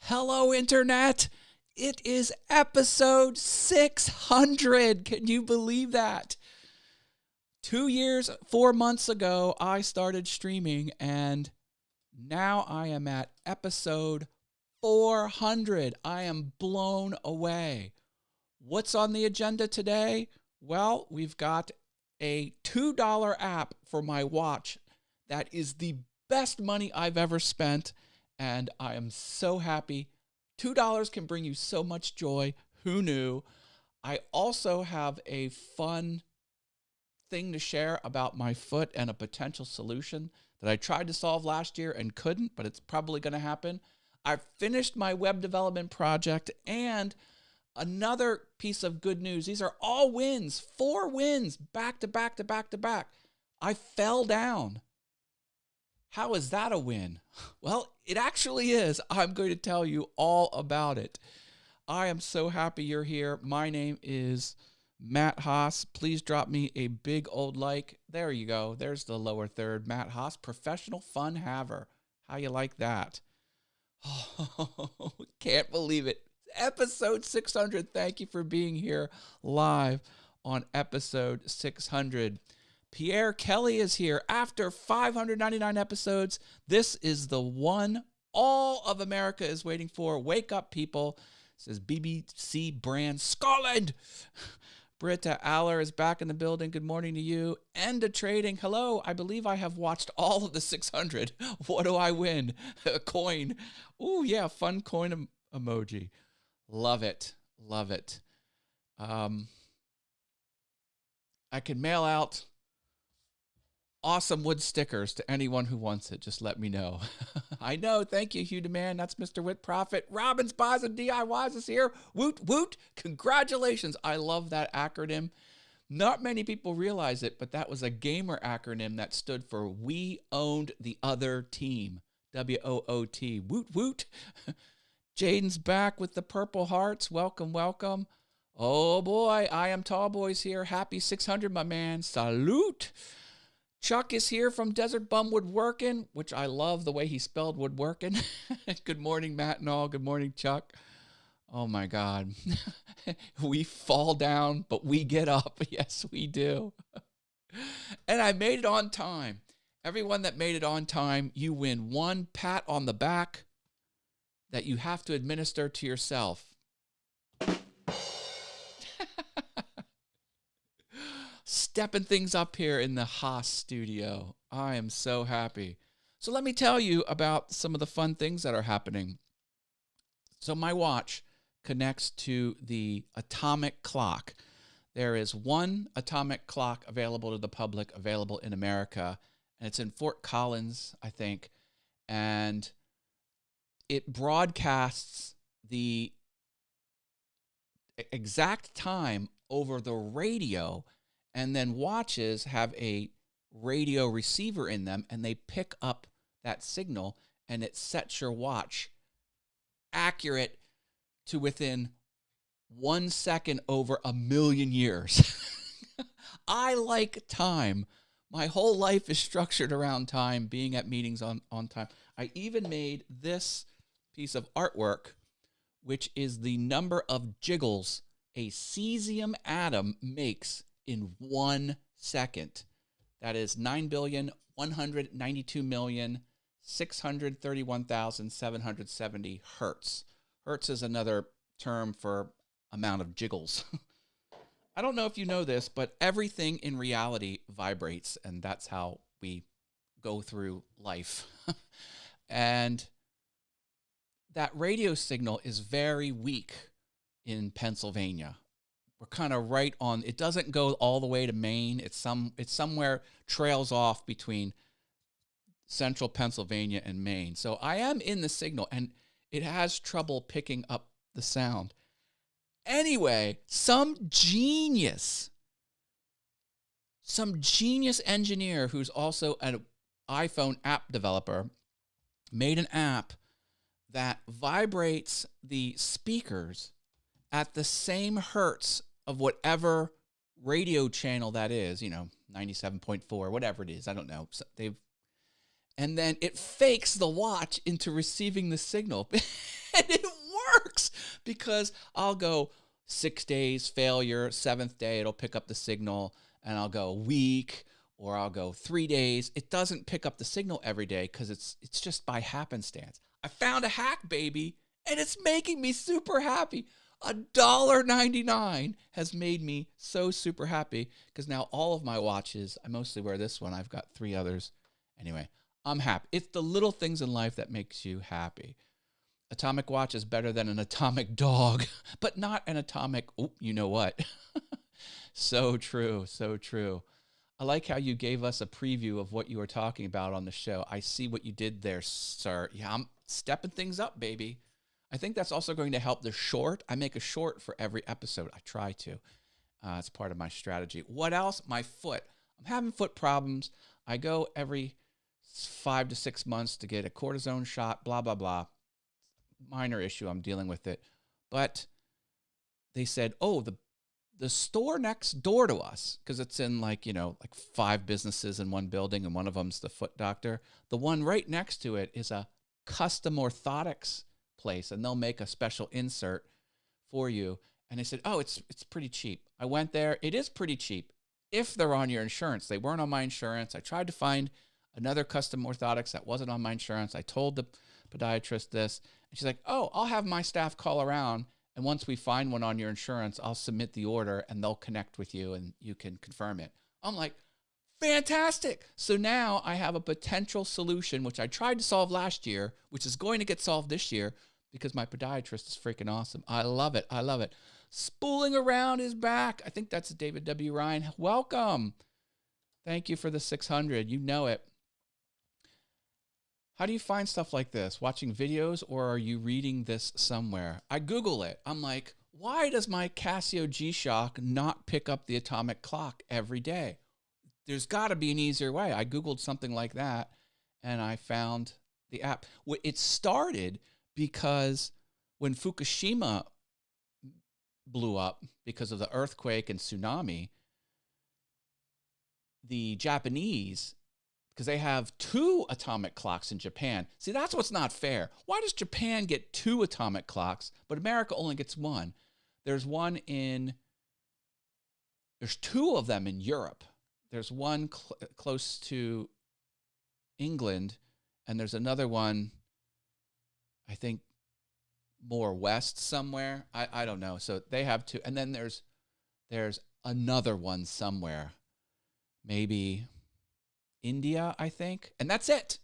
Hello, Internet. It is episode 600. Can you believe that? 2 years, 4 months ago, I started streaming, and now I am at episode 400. I am blown away. What's on the agenda today? Well, we've got a $2 app for my watch that is the best money I've ever spent, and I am so happy. $2 can bring you so much joy. Who knew? I also have a fun thing to share about my foot and a potential solution that I tried to solve last year and couldn't, but it's probably going to happen. I finished my web development project, and another piece of good news. These are all wins, 4 wins, back to back to back to back. I fell down. How is that a win? Well, it actually is. I'm going to tell you all about it. I am so happy you're here. My name is Matt Haas. Please drop me a big old like. There you go. There's the lower third. Matt Haas, professional fun haver. How you like that? Oh, can't believe it. Episode 600. Thank you for being here live on episode 600. Pierre Kelly is here after 599 episodes. This is the one all of America is waiting for. Wake up, people. This is BBC Brand Scotland. Britta Aller is back in the building. Good morning to you. End of trading. Hello. I believe I have watched all of the 600. What do I win? A coin. Ooh, yeah, fun coin emoji. Love it. Love it. I can mail out awesome wood stickers to anyone who wants it. Just let me know. I know. Thank you, Hugh Demand. That's Mr. Whit Profit. Robbins Buys and DIYs is here. Woot, woot. Congratulations. I love that acronym. Not many people realize it, but that was a gamer acronym that stood for We Owned the Other Team. W-O-O-T. Woot, woot. Jaden's back with the purple hearts. Welcome, welcome. Oh, boy. I am Tall Boys here. Happy 600, my man. Salute. Chuck is here from Desert Bum Woodworking, which I love the way he spelled woodworking. Good morning, Matt and all. Good morning, Chuck. Oh, my God. We fall down, but we get up. Yes, we do. And I made it on time. Everyone that made it on time, you win one pat on the back that you have to administer to yourself. Stepping things up here in the Haas studio. I am so happy. So let me tell you about some of the fun things that are happening. So my watch connects to the atomic clock. There is one atomic clock available to the public, available in America, and it's in Fort Collins, I think, and it broadcasts the exact time over the radio, and then watches have a radio receiver in them, and they pick up that signal, and it sets your watch accurate to within 1 second over 1,000,000 years. I like time. My whole life is structured around time, being at meetings on time. I even made this piece of artwork, which is the number of jiggles a cesium atom makes in 1 second. That is 9,192,631,770 hertz. Hertz is another term for amount of jiggles. I don't know if you know this, but everything in reality vibrates, and that's how we go through life. And that radio signal is very weak in Pennsylvania. We're kind of right on. It doesn't go all the way to Maine. It's somewhere trails off between central Pennsylvania and Maine. So I am in the signal, and it has trouble picking up the sound. Anyway, some genius engineer who's also an iPhone app developer made an app that vibrates the speakers at the same hertz of whatever radio channel that is, 97.4, whatever it is. I don't know. And then it fakes the watch into receiving the signal. And it works because I'll go 6 days, failure, 7th day, it'll pick up the signal, and I'll go a week, or I'll go 3 days. It doesn't pick up the signal every day because it's just by happenstance. I found a hack, baby, and it's making me super happy. $1.99 has made me so super happy because now all of my watches, I mostly wear this one. I've got 3 others. Anyway, I'm happy. It's the little things in life that makes you happy. Atomic watch is better than an atomic dog, but not an atomic, you know what? So true, so true. I like how you gave us a preview of what you were talking about on the show. I see what you did there, sir. Yeah, I'm stepping things up, baby. I think that's also going to help the short. I make a short for every episode. I try to. It's part of my strategy. What else? My foot. I'm having foot problems. I go every 5 to 6 months to get a cortisone shot, blah, blah, blah. Minor issue. I'm dealing with it. But they said, the store next door to us, because it's in like 5 businesses in one building, and one of them's the foot doctor. The one right next to it is a custom orthotics place, and they'll make a special insert for you. And they said, it's pretty cheap. I went there. It is pretty cheap if they're on your insurance. They weren't on my insurance. I tried to find another custom orthotics that wasn't on my insurance. I told the podiatrist this, and she's like, I'll have my staff call around, and once we find one on your insurance, I'll submit the order, and they'll connect with you, and you can confirm it. I'm like, fantastic. So now I have a potential solution, which I tried to solve last year, which is going to get solved this year because my podiatrist is freaking awesome. I love it. I love it. Spooling around is back. I think that's David W. Ryan. Welcome. Thank you for the 600. You know it. How do you find stuff like this? Watching videos, or are you reading this somewhere? I Google it. I'm like, why does my Casio G-Shock not pick up the atomic clock every day? There's got to be an easier way. I Googled something like that, and I found the app. It started because when Fukushima blew up because of the earthquake and tsunami, the Japanese, because they have 2 atomic clocks in Japan. See, that's what's not fair. Why does Japan get 2 atomic clocks, but America only gets 1? There's 2 of them in Europe. There's one close to England, and there's another one, I think, more west somewhere. I don't know. So they have 2. And then there's another one somewhere. Maybe India, I think. And that's it.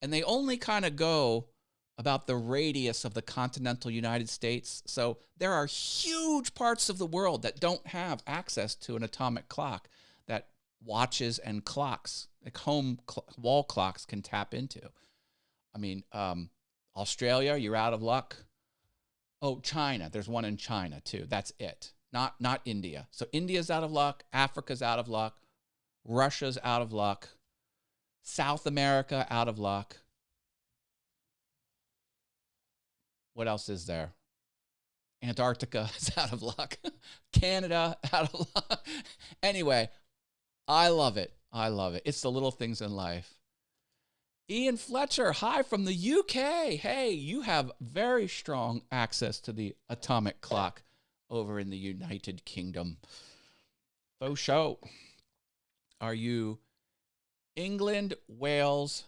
And they only kind of go about the radius of the continental United States. So there are huge parts of the world that don't have access to an atomic clock that watches and clocks, like wall clocks, can tap into. I mean, Australia, you're out of luck. China, there's one in China too. That's it. Not India. So India's out of luck. Africa's out of luck. Russia's out of luck. South America, out of luck. What else is there? Antarctica is out of luck. Canada, out of luck. Anyway, I love it. I love it. It's the little things in life. Ian Fletcher, hi from the UK. Hey, you have very strong access to the atomic clock over in the United Kingdom. Faux show. Are you England, Wales,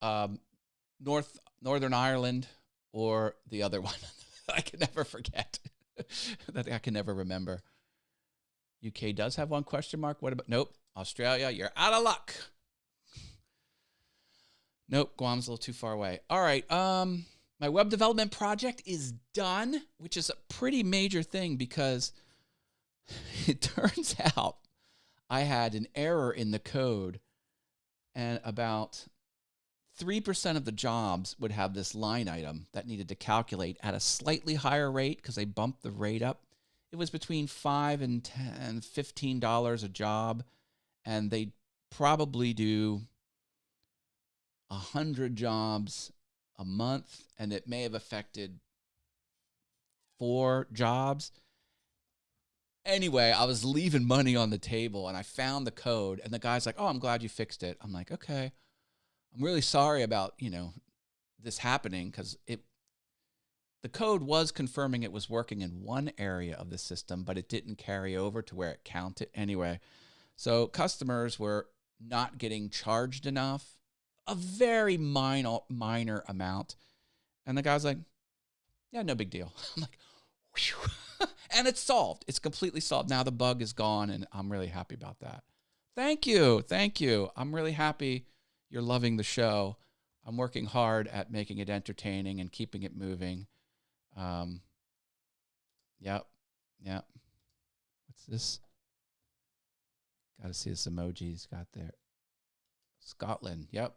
Northern Ireland, or the other one? I can never forget. That I can never remember. UK does have one question mark. What about? Nope. Australia, you're out of luck. Nope. Guam's a little too far away. All right. My web development project is done, which is a pretty major thing because it turns out I had an error in the code, and about 3% of the jobs would have this line item that needed to calculate at a slightly higher rate because they bumped the rate up. It was between $5 and $15 a job, and they probably do 100 jobs a month, and it may have affected 4 jobs. Anyway, I was leaving money on the table, and I found the code, and the guy's like, I'm glad you fixed it. I'm like, okay. I'm really sorry about, this happening because the code was confirming it was working in one area of the system, but it didn't carry over to where it counted anyway. So customers were not getting charged enough, a very minor amount. And the guy's like, yeah, no big deal. I'm like, whew. And it's solved. It's completely solved. Now the bug is gone, and I'm really happy about that. Thank you. Thank you. I'm really happy you're loving the show. I'm working hard at making it entertaining and keeping it moving. Yep. What's this? Got to see this emoji he's got there. Scotland. Yep.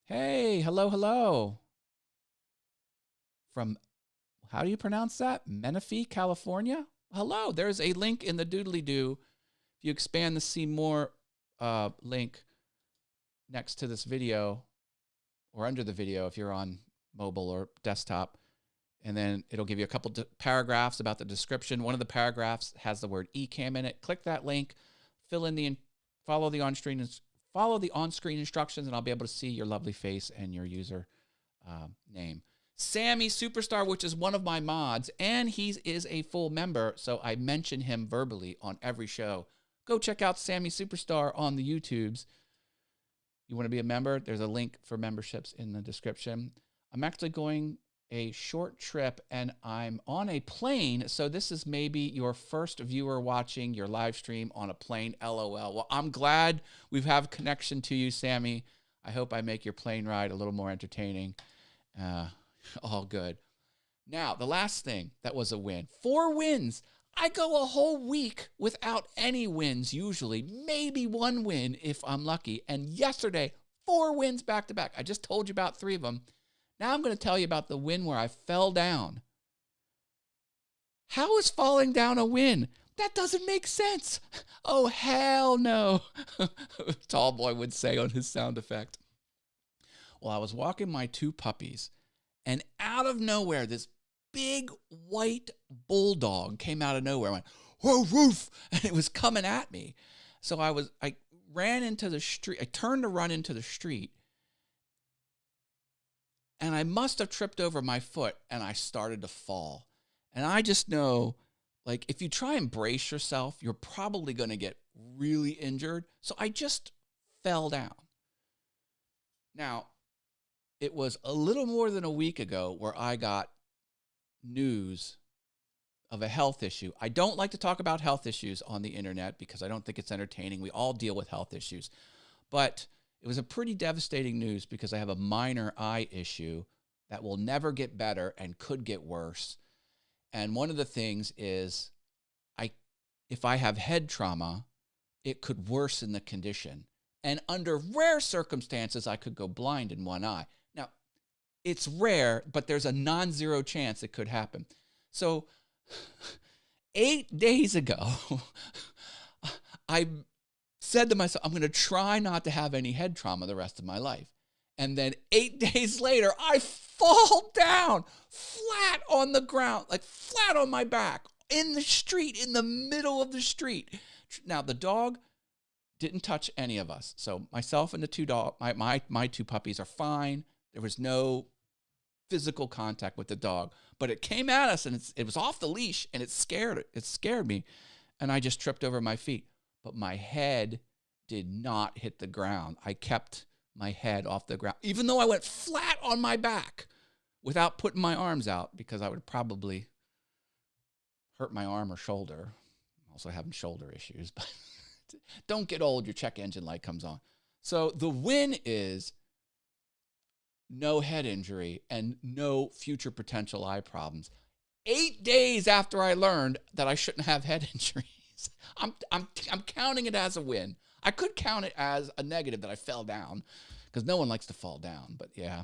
Hey, hello. From, how do you pronounce that? Menifee, California? Hello, there's a link in the doodly-doo. If you expand the see more link next to this video, or under the video if you're on mobile or desktop, and then it'll give you a couple paragraphs about the description. One of the paragraphs has the word eCam in it. Click that link, fill in follow the on-screen instructions, and I'll be able to see your lovely face and your user name. Sammy Superstar, which is one of my mods, and he is a full member, so I mention him verbally on every show. Go check out Sammy Superstar on the YouTubes. You want to be a member? There's a link for memberships in the description. I'm actually going a short trip, and I'm on a plane, so this is maybe your first viewer watching your live stream on a plane, LOL. Well, I'm glad we have connection to you, Sammy. I hope I make your plane ride a little more entertaining. All good. Now, the last thing that was a win. 4 wins. I go a whole week without any wins usually. Maybe 1 win if I'm lucky. And yesterday, 4 wins back to back. I just told you about 3 of them. Now I'm going to tell you about the win where I fell down. How is falling down a win? That doesn't make sense. Oh, hell no. Tall boy would say on his sound effect. Well, I was walking my 2 puppies, and out of nowhere, this big white bulldog came out of nowhere. I went, woof, woof, and it was coming at me. So I ran into the street. I turned to run into the street, and I must have tripped over my foot, and I started to fall. And I just know, like, if you try and brace yourself, you're probably going to get really injured. So I just fell down. Now, it was a little more than a week ago where I got news of a health issue. I don't like to talk about health issues on the internet because I don't think it's entertaining. We all deal with health issues. But it was a pretty devastating news because I have a minor eye issue that will never get better and could get worse. And one of the things is if I have head trauma, it could worsen the condition. And under rare circumstances, I could go blind in one eye. Now, it's rare, but there's a non-zero chance it could happen. So 8 days ago, I said to myself, I'm going to try not to have any head trauma the rest of my life. And then 8 days later, I fall down flat on the ground, like flat on my back, in the street, in the middle of the street. Now, the dog didn't touch any of us. So myself and the 2 dogs, my 2 puppies are fine. There was no physical contact with the dog, but it came at us and it was off the leash and it scared me. And I just tripped over my feet, but my head did not hit the ground. I kept my head off the ground, even though I went flat on my back without putting my arms out because I would probably hurt my arm or shoulder. I'm also having shoulder issues, but don't get old, your check engine light comes on. So the win is no head injury and no future potential eye problems. 8 days after I learned that I shouldn't have head injuries. I'm counting it as a win. I could count it as a negative that I fell down because no one likes to fall down. But yeah,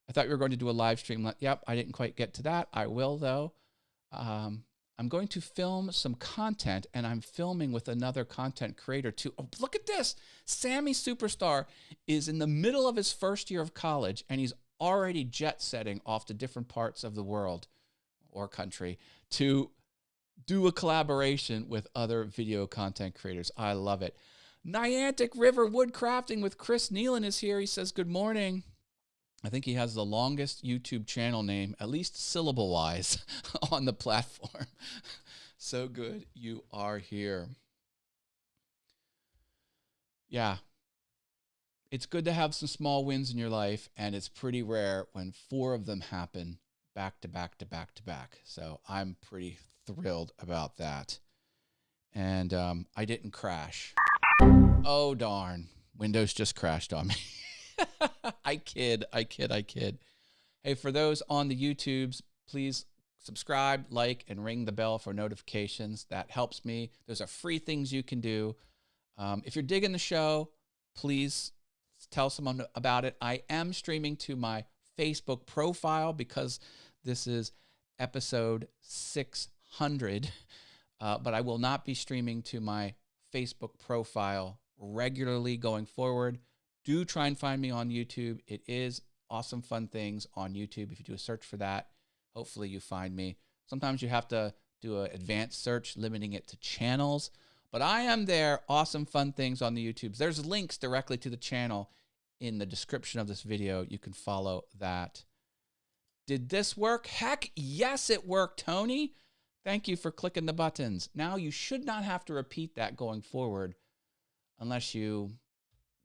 I thought we were going to do a live stream. Yep, I didn't quite get to that. I will, though. I'm going to film some content, and I'm filming with another content creator, too. Oh, look at this. Sammy Superstar is in the middle of his first year of college, and he's already jet-setting off to different parts of the world or country to do a collaboration with other video content creators. I love it. Niantic River Woodcrafting with Chris Nealon is here. He says, good morning. I think he has the longest YouTube channel name, at least syllable-wise, on the platform. So good you are here. Yeah. It's good to have some small wins in your life, and it's pretty rare when 4 of them happen back to back to back to back. So I'm pretty thrilled about that. And I didn't crash. Oh, darn. Windows just crashed on me. I kid. Hey, for those on the YouTubes, please subscribe, like, and ring the bell for notifications. That helps me. Those are free things you can do. If you're digging the show, please tell someone about it. I am streaming to my Facebook profile because this is episode 600, but I will not be streaming to my Facebook profile regularly going forward. Do try and find me on YouTube. It is Awesome Fun Things on YouTube. If you do a search for that, hopefully you find me. Sometimes you have to do an advanced search, limiting it to channels. But I am there, Awesome Fun Things on the YouTubes. There's links directly to the channel in the description of this video. You can follow that. Did this work? Heck, yes, it worked, Tony. Thank you for clicking the buttons. Now you should not have to repeat that going forward unless you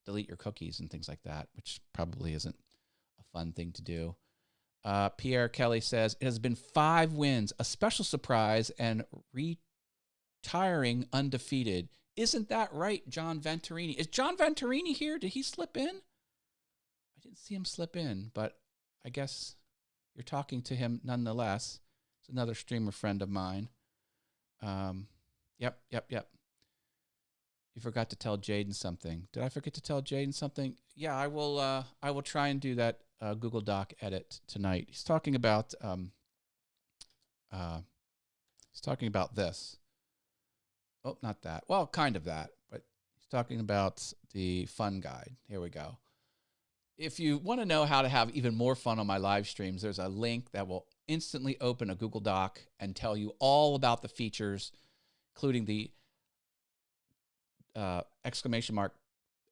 delete your cookies and things like that, which probably isn't a fun thing to do. Pierre Kelly says, it has been 5 wins, a special surprise, and retiring undefeated. Isn't that right, John Venturini? Is John Venturini here? Did he slip in? I didn't see him slip in, but I guess you're talking to him nonetheless. It's another streamer friend of mine. Yep. You forgot to tell Jaden something. Did I forget to tell Jaden something? Yeah, I will try and do that Google Doc edit tonight. He's talking about this. Oh, not that. Well, kind of that, but he's talking about the fun guide. Here we go. If you want to know how to have even more fun on my live streams, there's a link that will instantly open a Google Doc and tell you all about the features, including the exclamation mark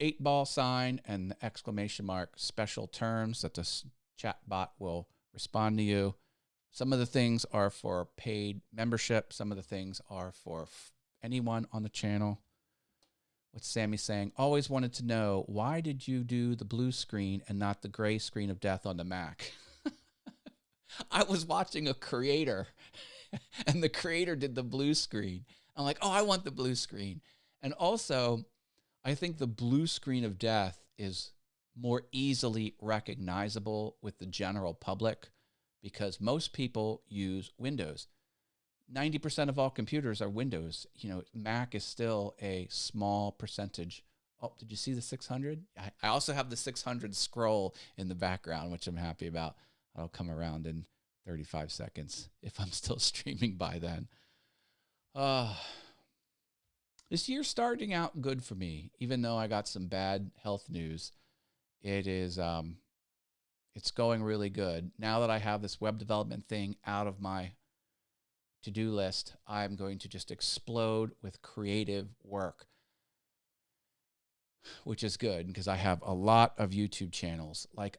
8-ball sign and the exclamation mark special terms that the chat bot will respond to you. Some of the things are for paid membership. Some of the things are for anyone on the channel. What's Sammy saying? Always wanted to know, why did you do the blue screen and not the gray screen of death on the Mac? I was watching a creator, and the creator did the blue screen. I'm like, oh, I want the blue screen. And also, I think the blue screen of death is more easily recognizable with the general public because most people use Windows. 90% of all computers are Windows. You know, Mac is still a small percentage. Oh, did you see the 600? I also have the 600 scroll in the background, which I'm happy about. I'll come around in 35 seconds if I'm still streaming by then. This year's starting out good for me, even though I got some bad health news. It's going really good. Now that I have this web development thing out of my to-do list, I'm going to just explode with creative work, which is good because I have a lot of YouTube channels, I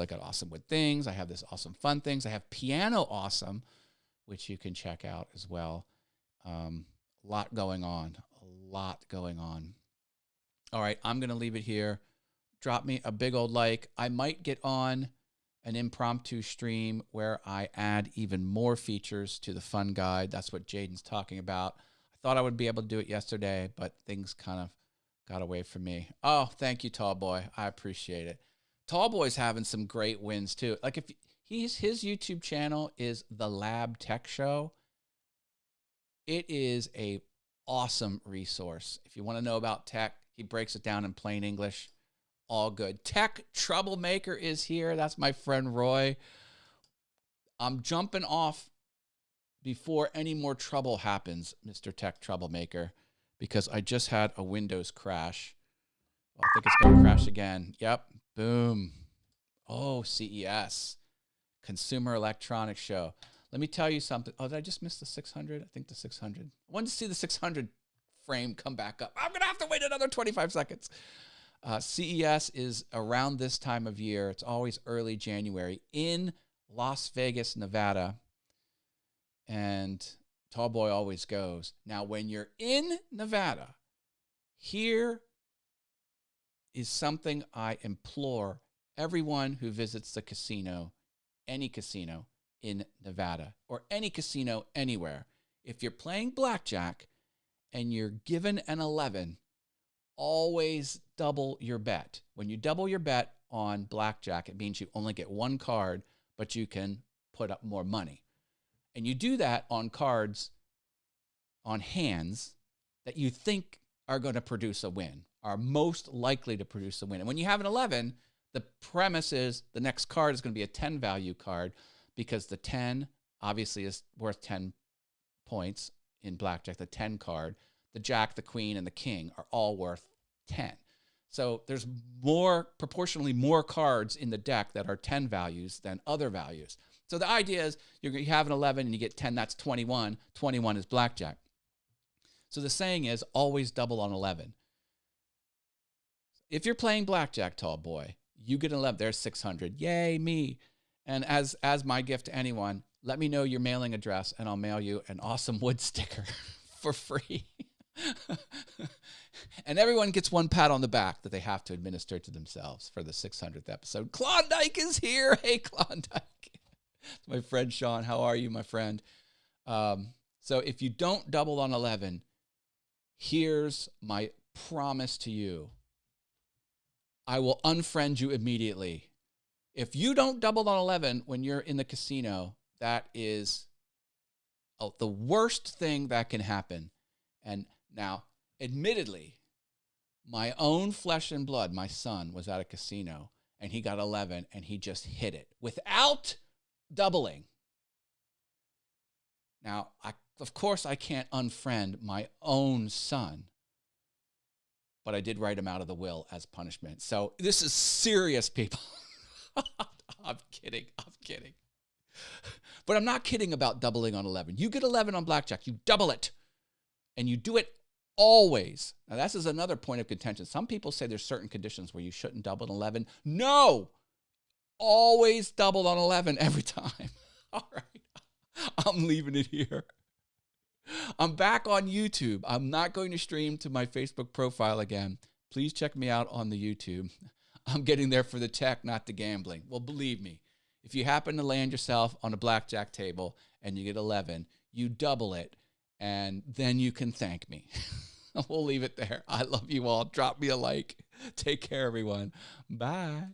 got Awesome Wood Things. I have this Awesome Fun Things. I have Piano Awesome, which you can check out as well. A lot going on. All right, I'm going to leave it here. Drop me a big old like. I might get on an impromptu stream where I add even more features to the fun guide. That's what Jaden's talking about. I thought I would be able to do it yesterday, but things kind of got away from me. Oh, thank you, Tall Boy. I appreciate it. Tall Boy's having some great wins too. Like if his YouTube channel is The Lab Tech Show. It is a awesome resource. If you want to know about tech, he breaks it down in plain English. All good. Tech Troublemaker is here. That's my friend Roy. I'm jumping off before any more trouble happens, Mr. Tech Troublemaker, because I just had a Windows crash. I think it's going to crash again. Yep. Boom. Oh, CES. Consumer Electronics Show. Let me tell you something. Oh, did I just miss the 600? I think the 600. I wanted to see the 600 frame come back up. I'm going to have to wait another 25 seconds. CES is around this time of year. It's always early January in Las Vegas, Nevada. And Tallboy always goes. Now, when you're in Nevada, here is something I implore everyone who visits the casino, any casino in Nevada, or any casino anywhere. If you're playing blackjack and you're given an 11, always double your bet. When you double your bet on blackjack, it means you only get one card, but you can put up more money. And you do that on cards, on hands that you think are going to produce a win, are most likely to produce a win. And when you have an 11, the premise is the next card is going to be a 10 value card because the 10 obviously is worth 10 points in blackjack, the 10 card. The jack, the queen, and the king are all worth 10. So there's proportionally more cards in the deck that are 10 values than other values. So the idea is you have an 11 and you get 10, that's 21. 21 is blackjack. So the saying is always double on 11. If you're playing blackjack, tall boy, you get an 11. There's 600. Yay, me. And as my gift to anyone, let me know your mailing address and I'll mail you an awesome wood sticker for free. And everyone gets one pat on the back that they have to administer to themselves for the 600th episode. Klondike is here. Hey, Klondike. My friend Sean, how are you, my friend? So if you don't double on 11, here's my promise to you. I will unfriend you immediately. If you don't double on 11 when you're in the casino, that is the worst thing that can happen. And now, admittedly, my own flesh and blood, my son, was at a casino, and he got 11, and he just hit it without doubling. Now, of course, I can't unfriend my own son, but I did write him out of the will as punishment. So this is serious, people. I'm kidding. But I'm not kidding about doubling on 11. You get 11 on blackjack, you double it. And you do it always. Now, this is another point of contention. Some people say there's certain conditions where you shouldn't double on 11. No! Always double on 11 every time. All right. I'm leaving it here. I'm back on YouTube. I'm not going to stream to my Facebook profile again. Please check me out on the YouTube. I'm getting there for the tech, not the gambling. Well, believe me, if you happen to land yourself on a blackjack table and you get 11, you double it. And then you can thank me. We'll leave it there. I love you all. Drop me a like. Take care, everyone. Bye.